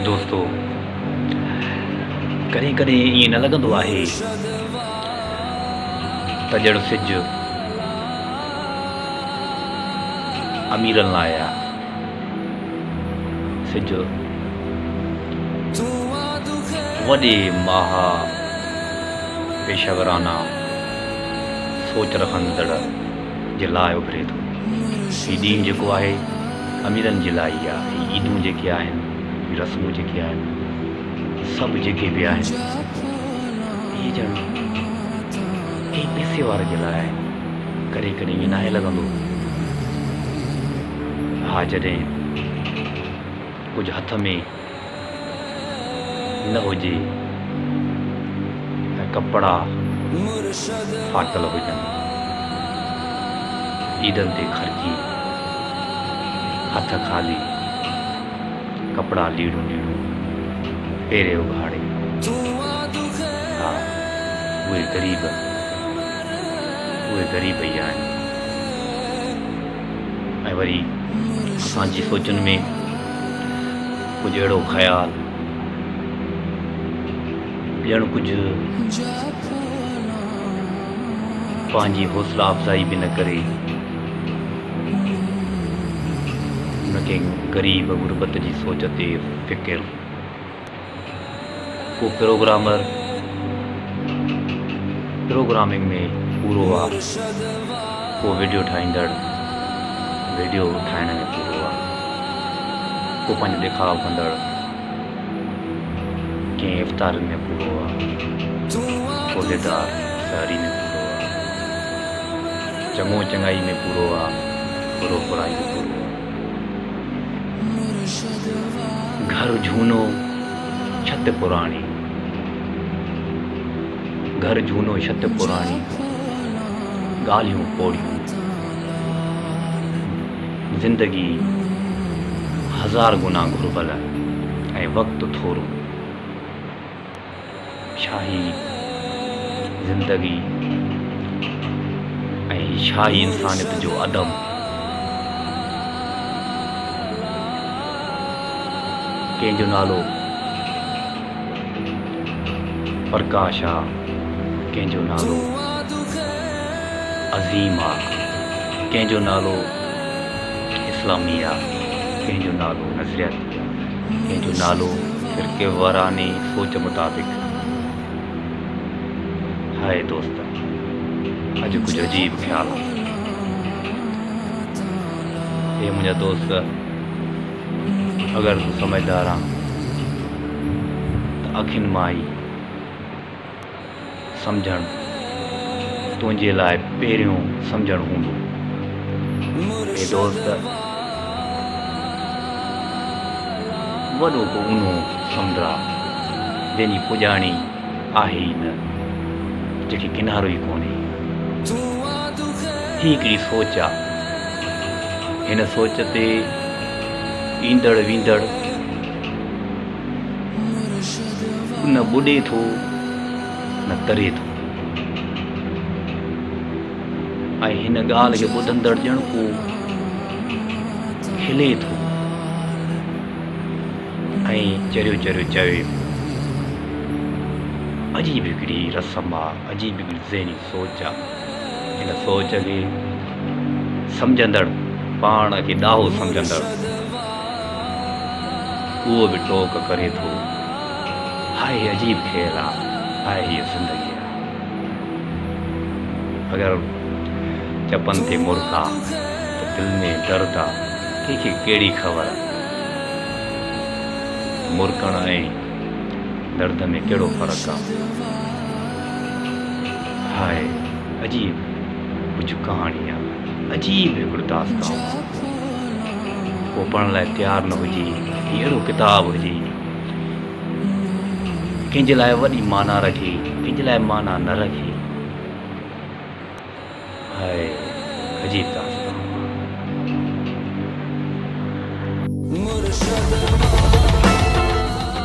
दोस्तों कॾहिं कॾहिं ईअं न लॻंदो आहे त ॼण सिज अमीरनि लाइ आहे। सिज वॾे महा पेशवराना सोच रखंदड़ जे लाइ उभरे थो। हीउ ॾींहुं जेको आहे अमीरनि जे लाइ ई आहे। हीअ ईदूं जेके आहिनि, रस्मूं जेके आहिनि, सभु जेके बि आहिनि, इहे ॼण कंहिं पैसे वारे जे लाइ आहिनि। कॾहिं कॾहिं ईअं नाहे लॻंदो हा जॾहिं कुझु हथ में न हुजे ऐं कपिड़ा फाटल हुजनि, ईदनि ते ख़र्ची, हथ खाली, कपिड़ा लीड़ूं पेरे उघाड़े। हा उहे ग़रीब ई आहिनि। ऐं वरी असांजी सोचनि में कुझु अहिड़ो ख़्यालु, ॼण कुझु पंहिंजी हौसला अफ़ज़ाई बि न करे उनखे ग़रीब गुरबत जी सोच ते फ़िकिर। को प्रोग्रामिंग में पूरो आहे, को वीडियो ठाहींदड़ वीडियो ठाहिण में पूरो आहे, को पंहिंजो ॾेखाव कंदड़ कंहिं इफ़्तार में पूरो आहे, को लेदार सारी में पूरो आहे, चङो चङाई में पूरो आहे, बुरो बुराई में पूरो आहे। घर झूनो छत पुराणी, घर झूनो छत पुराणी, ॻाल्हियूं पोड़ियूं, ज़िंदगी हज़ार गुना घुरबल ऐं वक़्तु थोरो। शाही ज़िंदगी ऐं शाही इंसानियत जो अदम। कंहिंजो नालो प्रकाश आहे, कंहिंजो नालो अज़ीम आहे, कंहिंजो नालो इस्लामी आहे, कंहिंजो नालो नज़रियाती आहे, कंहिंजो नालो फ़िरके वारानी सोच मुताबिक़। हाय दोस्त, अॼु कुझु अजीब ख़्यालु आहे। हे मुंहिंजा दोस्त, अगरि तूं समझदार आहे त अखियुनि मां ई सम्झणु तुंहिंजे लाइ पहिरियों सम्झणु हूंदो। हे दोस्त, वॾो को ऊनो समुंड आहे जंहिंजी पुॼाणी आहे ई न, जंहिंखे किनारो ई कोन्हे। ही हिकिड़ी सोच आहे। हिन सोच ते ईंदड़ वेंदड़ न ॿुॾे थो न तरे थो, ऐं हिन ॻाल्हि खे ॿुधंदड़ ॼण को खिले थो ऐं चरियो चवे। अजीब हिकिड़ी रस्म आहे, अजीब हिकिड़ी ज़हनी सोच आहे। हिन सोच खे सम्झंदड़, पाण खे ॾाहो सम्झंदड़, उहो बि टोक करे थो। हाय अजीब खेल आहे, हाय हीअ ज़िंदगी आहे। अगरि चपनि ते मुर्क आहे त दिलि में दर्द आहे। कंहिंखे कहिड़ी ख़बर, मुर्कण ऐं दर्द में कहिड़ो फ़र्क़ु आहे। हाय अजीब कुझु कहाणी आहे, अजीब हिकिड़ो दास्तान। को पढ़ण लाइ तयारु न हुजे, अहिड़ो किताबु हुजे कंहिंजे लाइ वॾी माना रखे, कंहिंजे लाइ माना न रखे। हाय अजीब दास्तान।